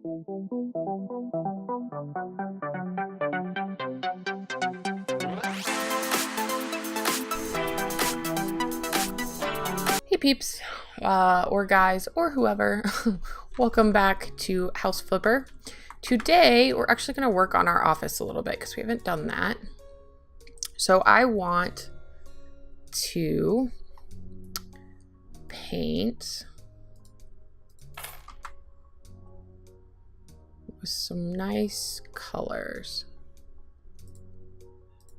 Hey peeps, or guys, or whoever. Welcome back to House Flipper. Today, we're actually going to work on our office a little bit because we haven't done that. So I want to paint with some nice colors.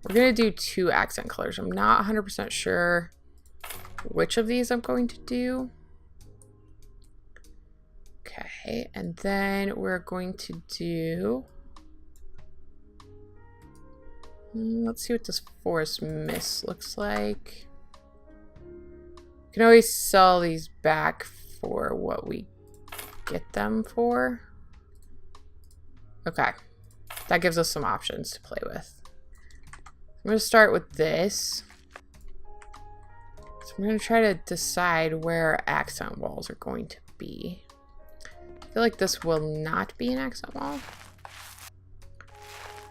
We're going to do 2 accent colors. I'm not 100% sure which of these I'm going to do. Okay, and then we're going to do, let's see what this forest mist looks like. You can always sell these back for what we get them for. Okay, that gives us some options to play with. I'm going to start with this. So I'm going to try to decide where our accent walls are going to be. I feel like this will not be an accent wall.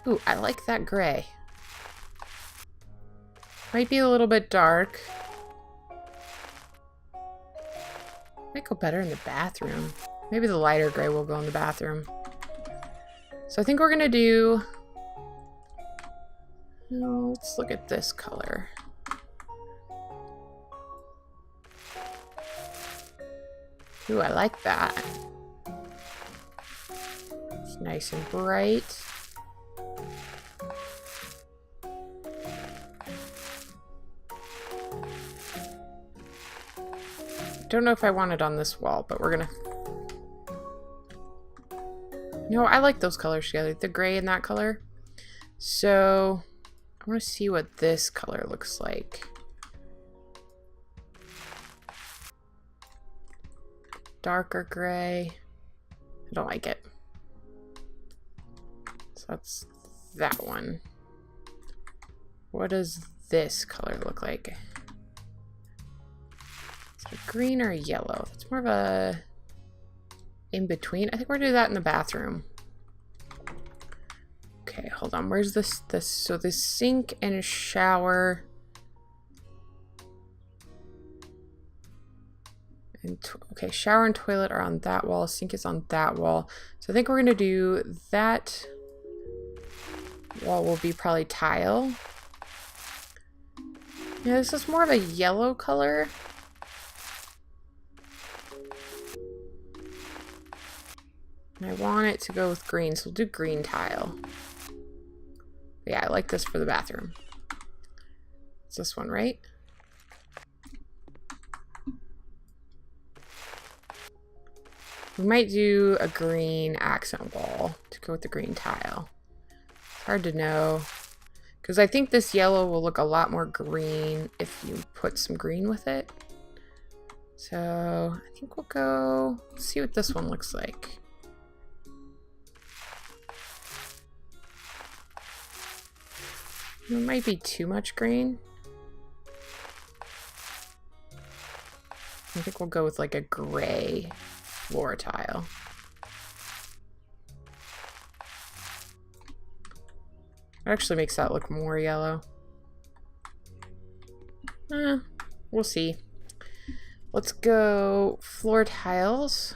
Ooh, I like that gray. Might be a little bit dark. Might go better in the bathroom. Maybe the lighter gray will go in the bathroom. So I think we're going to do... let's look at this color. Ooh, I like that. It's nice and bright. Don't know if I want it on this wall, but we're gonna... No, I like those colors together, the gray and that color. So, I want to see what this color looks like. Darker gray. I don't like it. So that's that one. What does this color look like? Is it a green or a yellow? It's more of a in between. I think we're gonna do that in the bathroom. Okay, hold on. Where's this? So the sink and a shower. Okay, shower and toilet are on that wall. Sink is on that wall. So I think we're going to do that wall will be probably tile. Yeah, this is more of a yellow color. And I want it to go with green, so we'll do green tile. Yeah, I like this for the bathroom. It's this one, right? We might do a green accent wall to go with the green tile. It's hard to know. Because I think this yellow will look a lot more green if you put some green with it. So I think we'll go... Let's see what this one looks like. It might be too much green. I think we'll go with like a gray floor tile. It actually makes that look more yellow. We'll see. Let's go floor tiles.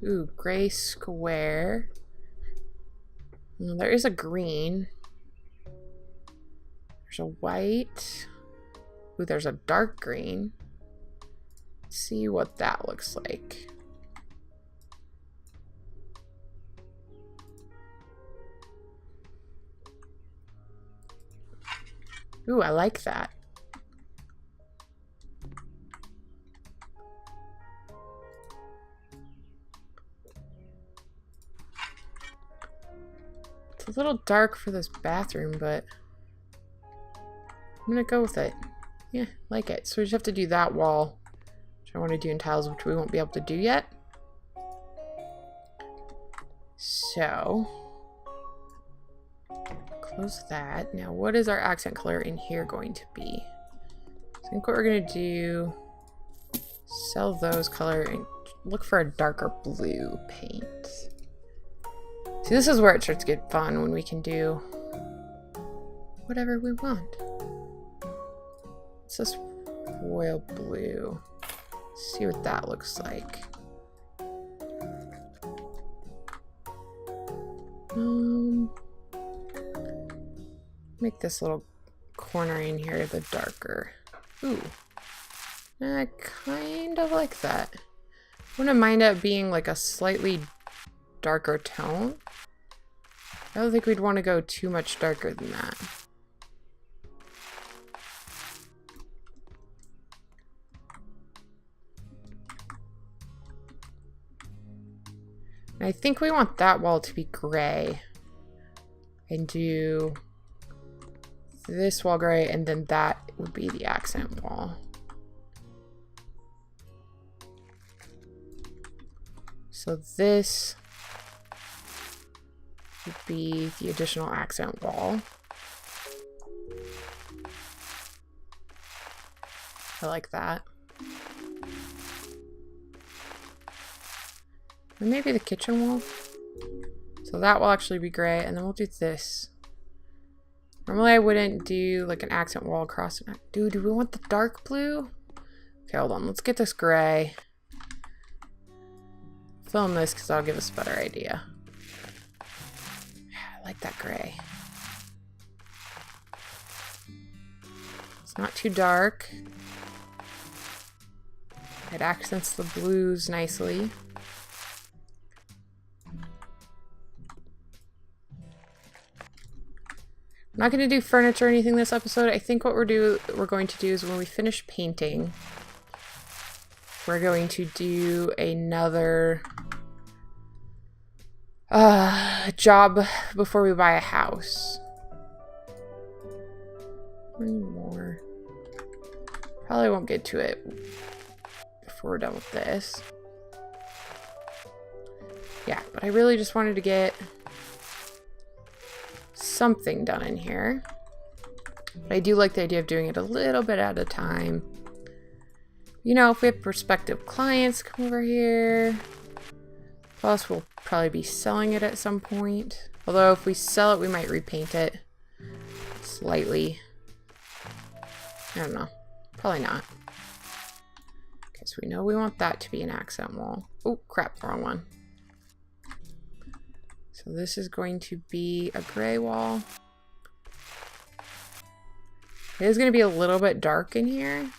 Ooh, gray square. There is a green. There's a white. Ooh, there's a dark green. Let's see what that looks like. Ooh, I like that. It's a little dark for this bathroom, but I'm gonna go with it. Yeah, like it. So we just have to do that wall, which I want to do in tiles, which we won't be able to do yet. So close that. Now, what is our accent color in here going to be? I think what we're gonna do, sell those color and look for a darker blue paint. See, this is where it starts to get fun, when we can do whatever we want. It's this royal blue. Let's see what that looks like. Make this little corner in here the darker. Ooh. I kind of like that. Wouldn't mind it being like a slightly darker tone. I don't think we'd want to go too much darker than that. And I think we want that wall to be gray. And do this wall gray, and then that would be the accent wall. So this would be the additional accent wall. I like that. And maybe the kitchen wall. So that will actually be gray, and then we'll do this. Normally I wouldn't do like an accent wall across it. Dude, do we want the dark blue? Okay, hold on. Let's get this gray. Film this because that'll give us a better idea. I like that gray. It's not too dark. It accents the blues nicely. I'm not going to do furniture or anything this episode. I think what we're going to do is when we finish painting, we're going to do another job before we buy a house. One more. Probably won't get to it before we're done with this. Yeah, but I really just wanted to get something done in here. But I do like the idea of doing it a little bit at a time. You know, if we have prospective clients come over here, plus we'll probably be selling it at some point. Although if we sell it, we might repaint it slightly. I don't know. Probably not. Okay, so we know we want that to be an accent wall. Oh, crap, wrong one. So this is going to be a gray wall. It is going to be a little bit dark in here.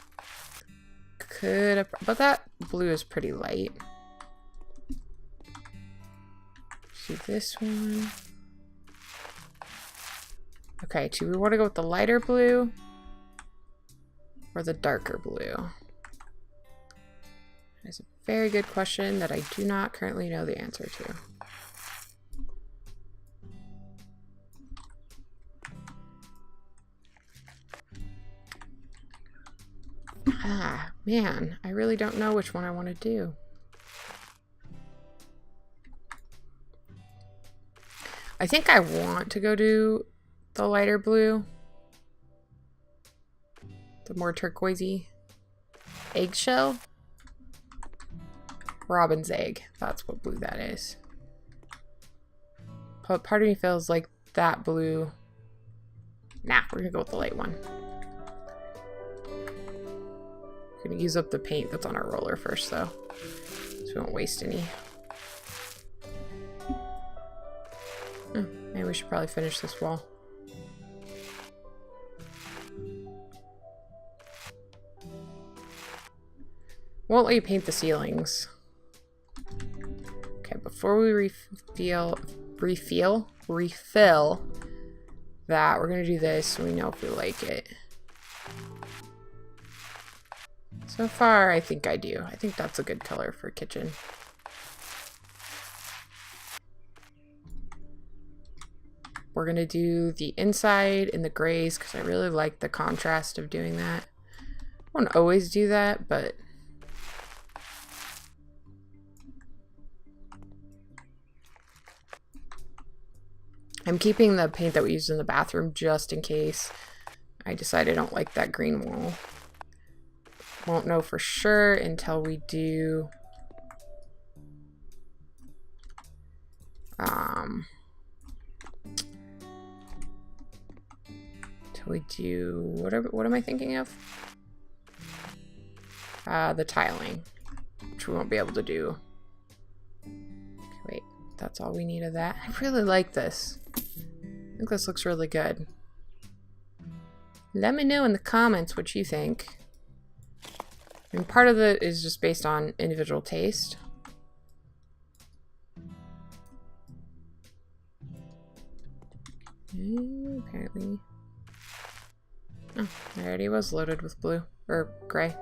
But that blue is pretty light. Do this one. Okay, do we want to go with the lighter blue or the darker blue? That's a very good question that I do not currently know the answer to. Ah, man, I really don't know which one I want to do. I think I want to go do the lighter blue. The more turquoisey. Eggshell? Robin's egg. That's what blue that is. But part of me feels like that blue. Nah, we're gonna go with the light one. We're gonna use up the paint that's on our roller first though, so we won't waste any. Maybe we should probably finish this wall. Won't let you paint the ceilings. Okay, before we refill that, we're gonna do this so we know if we like it. So far, I think I do. I think that's a good color for kitchen. We're gonna do the inside in the grays because I really like the contrast of doing that. I won't always do that, but I'm keeping the paint that we used in the bathroom just in case I decide I don't like that green wall. Won't know for sure until we do Can we do, what am I thinking of? The tiling, which we won't be able to do. Okay, wait, that's all we need of that. I really like this. I think this looks really good. Let me know in the comments what you think. And part of it is just based on individual taste. Okay, apparently. Oh, it already was loaded with blue. Or gray.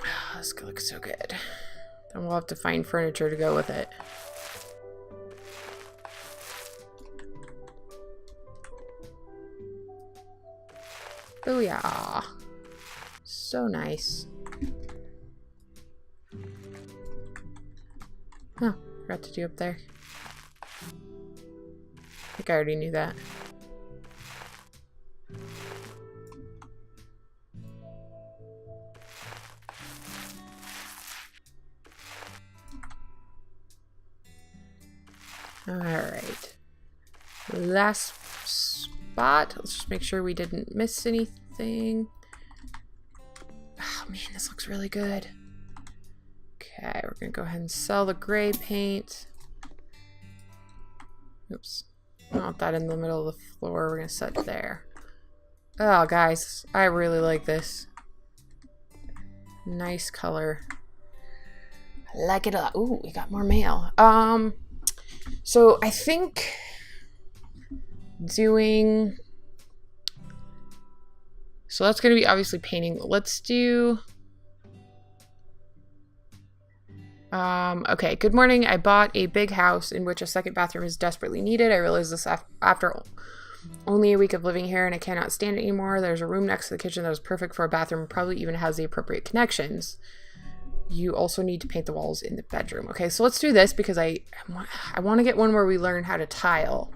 Oh, this looks so good. Then we'll have to find furniture to go with it. Booyah. So nice. Oh, forgot to do up there. I think I already knew that. Alright. Last spot. Let's just make sure we didn't miss anything. Oh man, this looks really good. Okay, we're gonna go ahead and sell the gray paint. Oops. I don't want that in the middle of the floor. We're gonna set it there. Oh, guys, I really like this. Nice color. I like it a lot. Ooh, we got more mail. So I think doing... So that's gonna be obviously painting. Let's do... Okay, good morning. I bought a big house in which a second bathroom is desperately needed. I realized this after only a week of living here and I cannot stand it anymore. There's a room next to the kitchen that is perfect for a bathroom, probably even has the appropriate connections. You also need to paint the walls in the bedroom. Okay, so let's do this because I want to get one where we learn how to tile.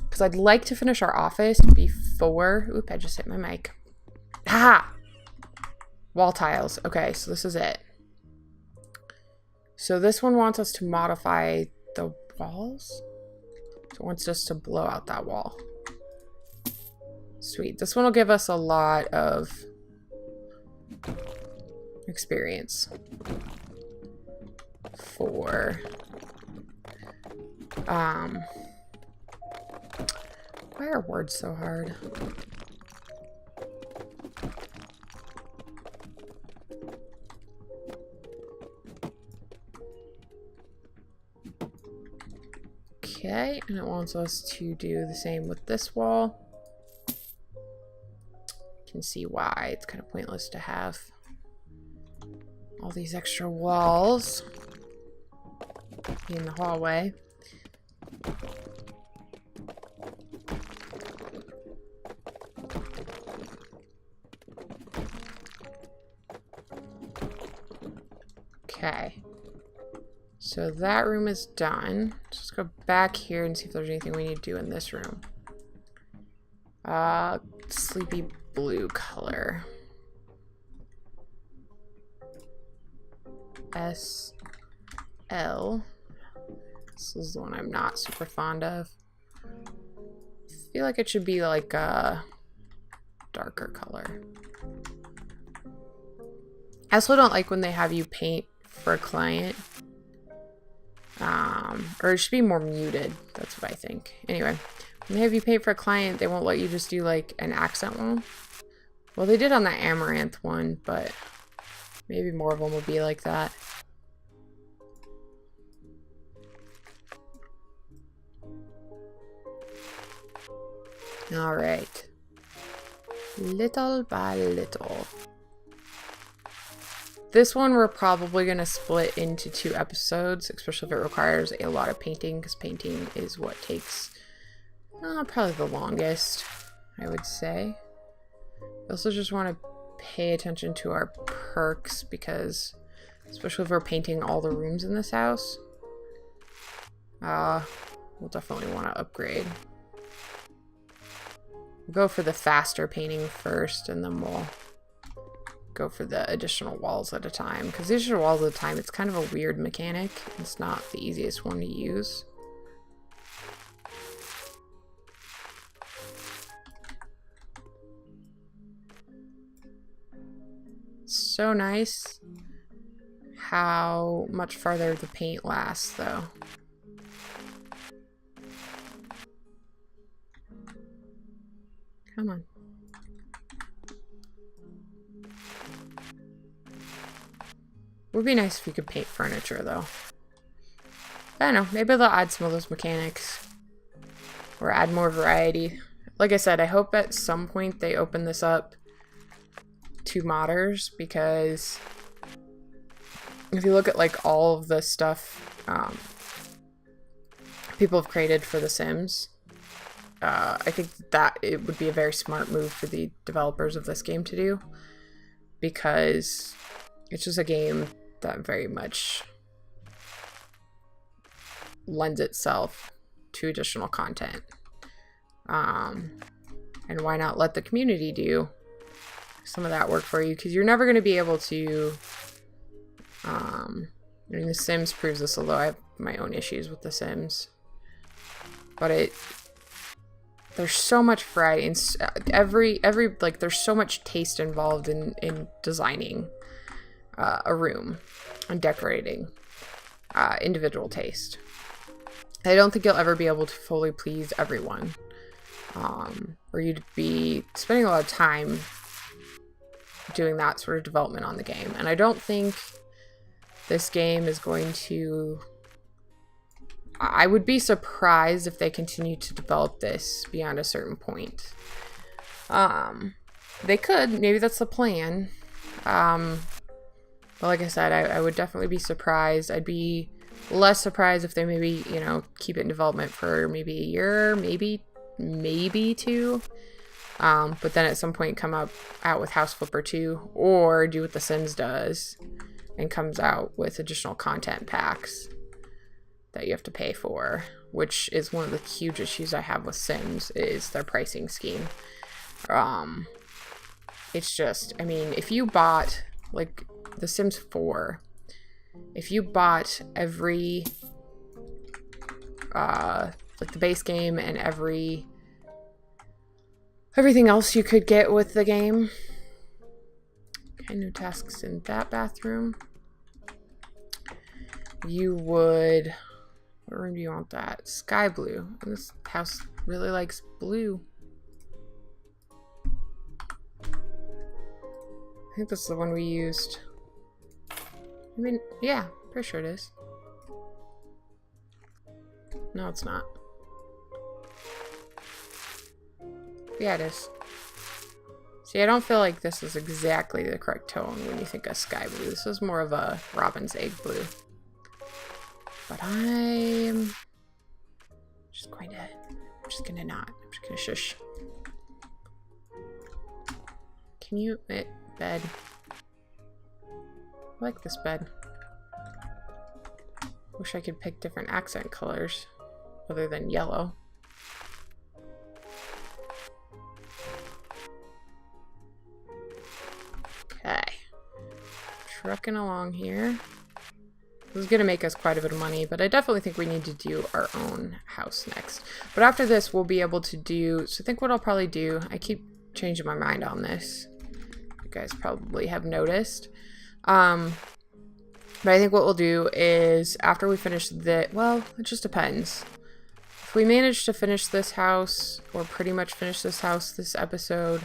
Because I'd like to finish our office before... Oop, I just hit my mic. Ah! Wall tiles. Okay, so this is it. So this one wants us to modify the walls. So it wants us to blow out that wall. Sweet. This one will give us a lot of experience for why are words so hard? Okay, and it wants us to do the same with this wall. You can see why it's kind of pointless to have all these extra walls in the hallway. Okay. So that room is done. Let's go back here and see if there's anything we need to do in this room. Sleepy blue color. SL. This is the one I'm not super fond of. I feel like it should be like a darker color. I also don't like when they have you paint for a client. Or it should be more muted. That's what I think. Anyway, when they have you paint for a client, they won't let you just do like an accent one. Well, they did on the Amaranth one, but maybe more of them will be like that. All right. Little by little. This one we're probably going to split into 2 episodes, especially if it requires a lot of painting, because painting is what takes probably the longest, I would say. I also just want to pay attention to our perks, because especially if we're painting all the rooms in this house, we'll definitely want to upgrade. We'll go for the faster painting first, and then we'll go for the additional walls at a time, because the additional walls at a time, it's kind of a weird mechanic. It's not the easiest one to use. so nice how much farther the paint lasts, though. Come on. Would be nice if you could paint furniture, though. I don't know. Maybe they'll add some of those mechanics. Or add more variety. Like I said, I hope at some point they open this up to modders, because if you look at like all of the stuff people have created for The Sims, I think that it would be a very smart move for the developers of this game to do, because it's just a game that very much lends itself to additional content. And why not let the community do some of that work for you? Because you're never going to be able to, I mean, The Sims proves this, although I have my own issues with The Sims. But there's so much variety, and like, there's so much taste involved in designing a room and decorating, individual taste. I don't think you'll ever be able to fully please everyone. Or you'd be spending a lot of time doing that sort of development on the game. And I don't think this game is going to... I would be surprised if they continue to develop this beyond a certain point. They could. Maybe that's the plan. But like I said, I would definitely be surprised. I'd be less surprised if they maybe, you know, keep it in development for maybe a year, maybe 2. But then at some point come out with House Flipper 2, or do what The Sims does and comes out with additional content packs that you have to pay for, which is one of the huge issues I have with Sims, is their pricing scheme. It's just, I mean, if you bought like The Sims 4, if you bought every like the base game and everything else you could get with the game. Okay, no tasks in that bathroom. You would... What room do you want that? Sky blue. This house really likes blue. I think this is the one we used. I mean, yeah, pretty sure it is. No, it's not. Yeah, it is. See, I don't feel like this is exactly the correct tone when you think of sky blue. This is more of a robin's egg blue. But I'm just going to not. I'm just going to shush. Can you, bed? I like this bed. Wish I could pick different accent colors other than yellow. Okay. Trucking along here. This is going to make us quite a bit of money, but I definitely think we need to do our own house next. But after this, we'll be able to do... So I think what I'll probably do... I keep changing my mind on this. You guys probably have noticed. But I think what we'll do is, after we finish the... Well, it just depends. If we manage to finish this house, or pretty much finish this house this episode,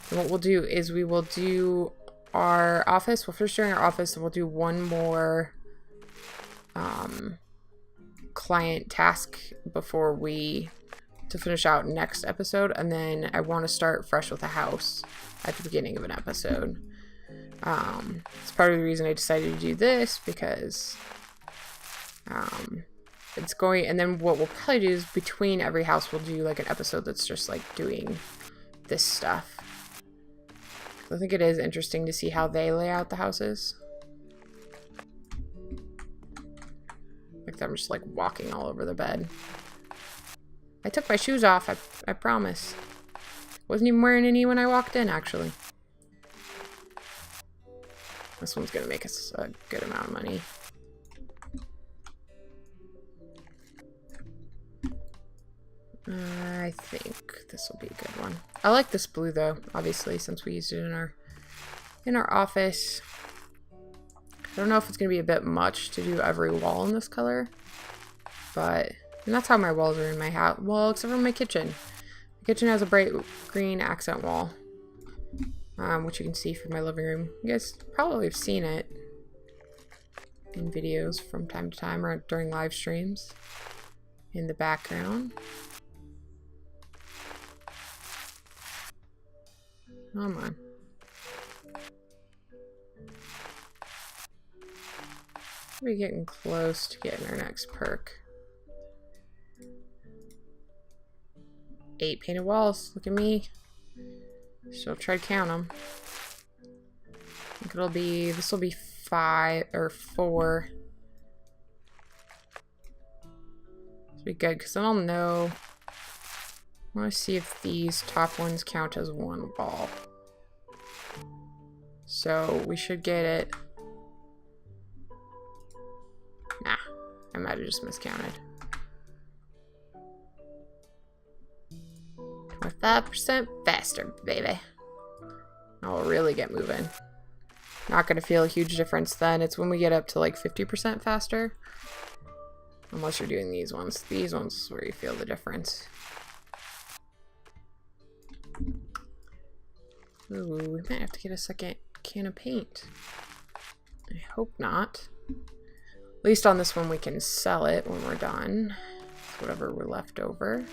then what we'll do is we will do our office. We'll finish doing our office, and we'll do one more client task before to finish out next episode. And then I want to start fresh with a house at the beginning of an episode. It's part of the reason I decided to do this, because it's going, and then what we'll probably do is between every house we'll do like an episode that's just like doing this stuff. I think it is interesting to see how they lay out the houses. Like I'm just like walking all over the bed. I took my shoes off, I promise. Wasn't even wearing any when I walked in, actually. This one's gonna make us a good amount of money. I think this will be a good one. I like this blue though, obviously, since we used it in our in our office. I don't know if it's going to be a bit much to do every wall in this color, but, and that's how my walls are in my house. Well, except for my kitchen. The kitchen has a bright green accent wall, which you can see from my living room. You guys probably have seen it in videos from time to time or during live streams in the background. Come on. We're getting close to getting our next perk. 8 painted walls. Look at me. So try to count them. I think it'll be, this will be 5 or 4. This will be good because then I'll know. I want to see if these top ones count as one wall. So we should get it. Nah, I might have just miscounted. 25% faster, baby. I'll really get moving. Not gonna feel a huge difference then. It's when we get up to like 50% faster. Unless you're doing these ones. These ones is where you feel the difference. Ooh, we might have to get a second can of paint. I hope not. At least on this one we can sell it when we're done. Whatever we're left over.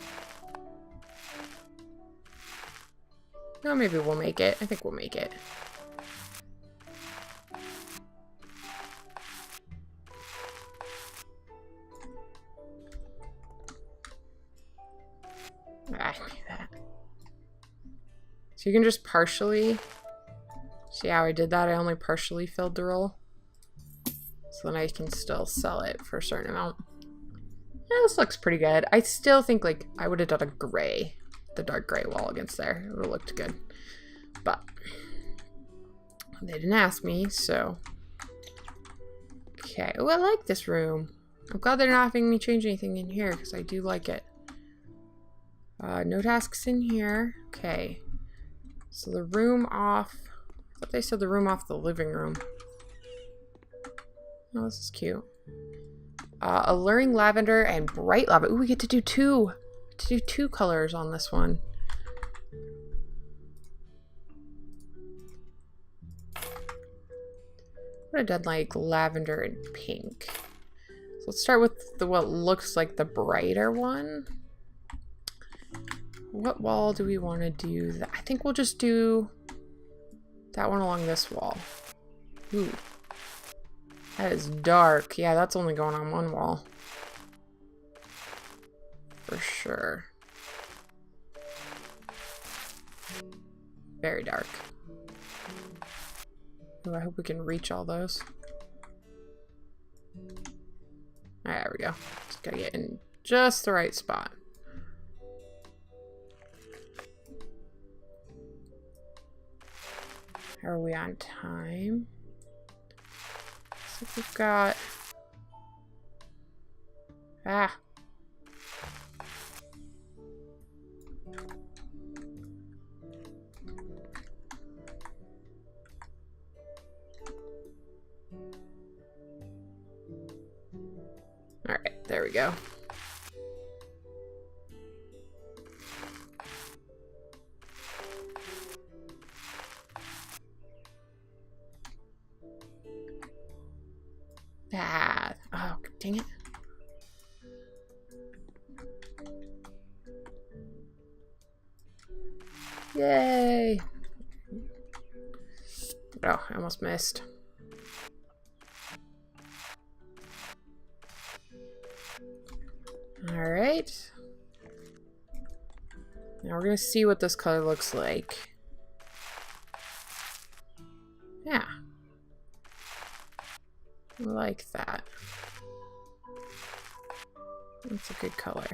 No, maybe we'll make it. I think we'll make it. Ah, that. So you can just partially, see how I did that? I only partially filled the roll. So then I can still sell it for a certain amount. Yeah, this looks pretty good. I still think like I would have done a gray, the dark gray wall against there. It would have looked good. But they didn't ask me, so. Okay, oh, I like this room. I'm glad they're not having me change anything in here because I do like it. No tasks in here. Okay. So the room off. I thought they said the room off the living room. Oh, this is cute. Alluring lavender and bright lavender. Ooh, we get to do two. To do 2 colors on this one. I would have done like lavender and pink. So let's start with the what looks like the brighter one. What wall do we want to do that? I think we'll just do that one along this wall. Ooh. That is dark. Yeah, that's only going on one wall. For sure. Very dark. Ooh, I hope we can reach all those. Alright, there we go. Just gotta get in just the right spot. How are we on time? So we've got... Ah! Alright, there we go. Ah, oh, dang it. Yay! Oh, I almost missed. Alright. Now we're gonna see what this color looks like. Yeah. I like that. That's a good color.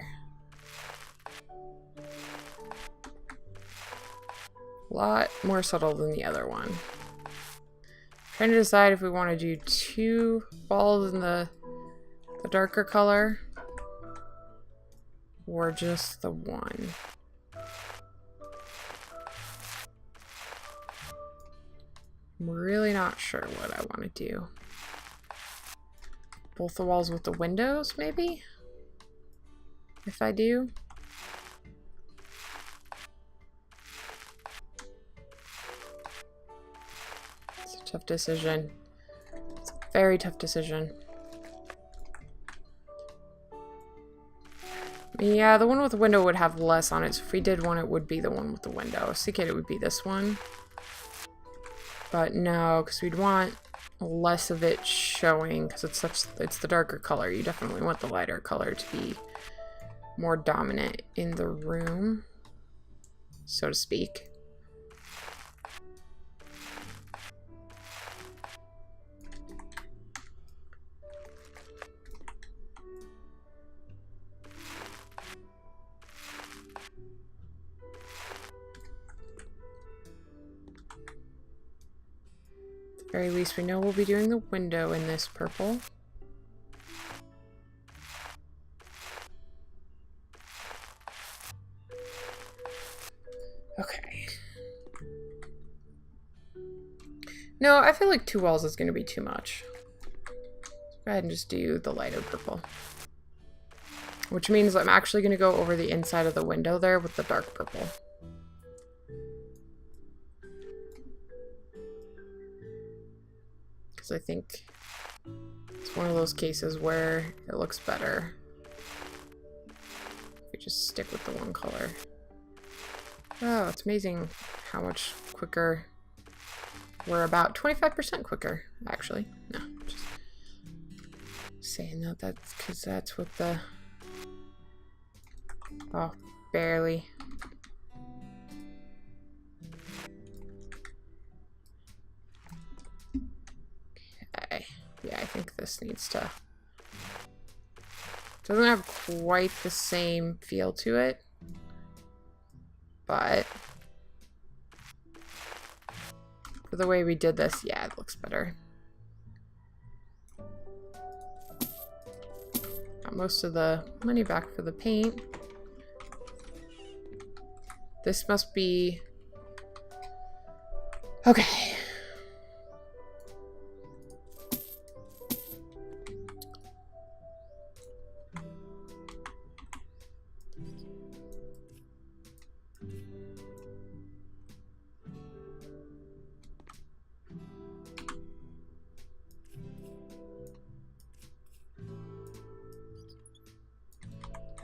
A lot more subtle than the other one. Trying to decide if we want to do 2 balls in the darker color or just the one. I'm really not sure what I want to do. Both the walls with the windows, maybe? If I do. It's a tough decision. It's a very tough decision. Yeah, the one with the window would have less on it, so if we did one, it would be the one with the window. I was thinking it would be this one. But no, because we'd want less of it showing, because it's the darker color. You definitely want the lighter color to be more dominant in the room, so to speak. Very least we know we'll be doing the window in this purple. Okay. No, I feel like 2 walls is going to be too much. Go ahead and just do the lighter purple. Which means I'm actually going to go over the inside of the window there with the dark purple. Because I think it's one of those cases where it looks better if we just stick with the one color. Oh, it's amazing how much quicker. We're about 25% quicker, actually. No, just saying that. That's because that's what the... Oh, barely. Okay. Yeah, I think this needs to... Doesn't have quite the same feel to it. But... for the way we did this, yeah, it looks better. Got most of the money back for the paint. This must be... Okay.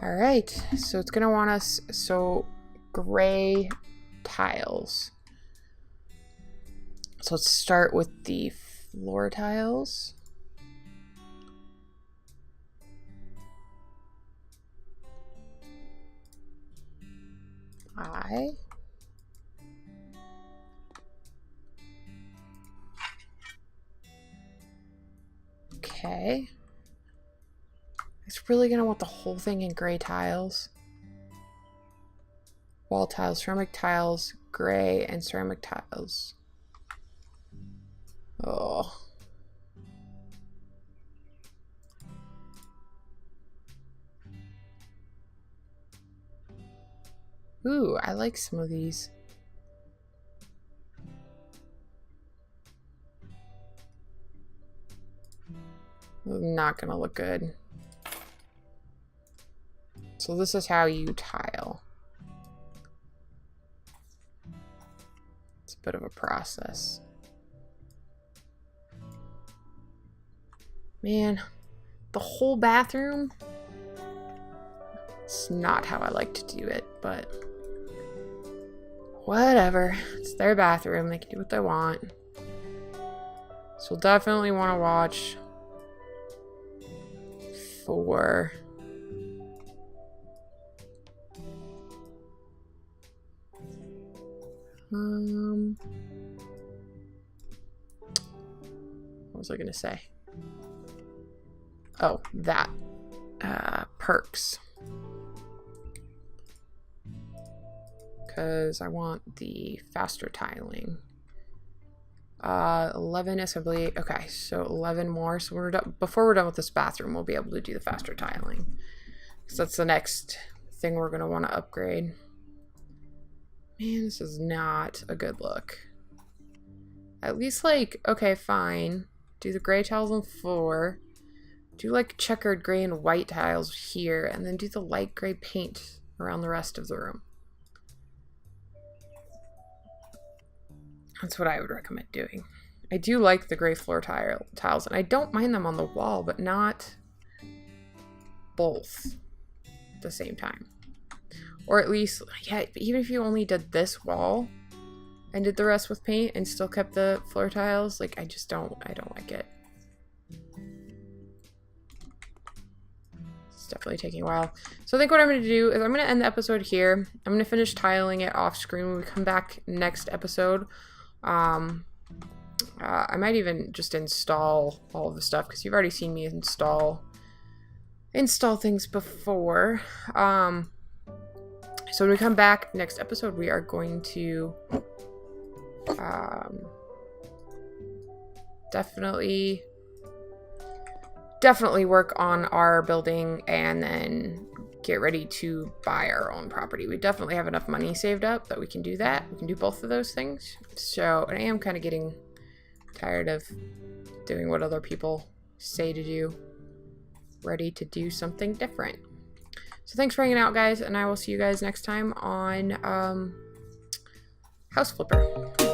All right, so it's gonna want us, so gray tiles. So let's start with the floor tiles. Okay. It's really gonna want the whole thing in gray tiles. Wall tiles, ceramic tiles, gray, and ceramic tiles. Oh. Ooh, I like some of these. Not gonna look good. So this is how you tile. It's a bit of a process. Man, the whole bathroom? It's not how I like to do it, but whatever. It's their bathroom. They can do what they want. So we'll definitely want to watch for what was I gonna say? Oh, that perks, because I want the faster tiling. 11 assembly. Okay, so 11 more. So we're done. Before we're done with this bathroom, we'll be able to do the faster tiling, because that's the next thing we're gonna want to upgrade. Man, this is not a good look. At least like, okay, fine. Do the gray tiles on the floor. Do like checkered gray and white tiles here, and then do the light gray paint around the rest of the room. That's what I would recommend doing. I do like the gray floor tiles, and I don't mind them on the wall, but not both at the same time. Or at least, yeah, even if you only did this wall and did the rest with paint and still kept the floor tiles, like I don't like it. It's definitely taking a while. So I think what I'm going to do is I'm going to end the episode here. I'm going to finish tiling it off screen when we come back next episode. I might even just install all of the stuff because you've already seen me install things before. So when we come back next episode, we are going to definitely work on our building and then get ready to buy our own property. We definitely have enough money saved up that we can do that. We can do both of those things. So, and I am kind of getting tired of doing what other people say to do. Ready to do something different. So thanks for hanging out, guys, and I will see you guys next time on House Flipper.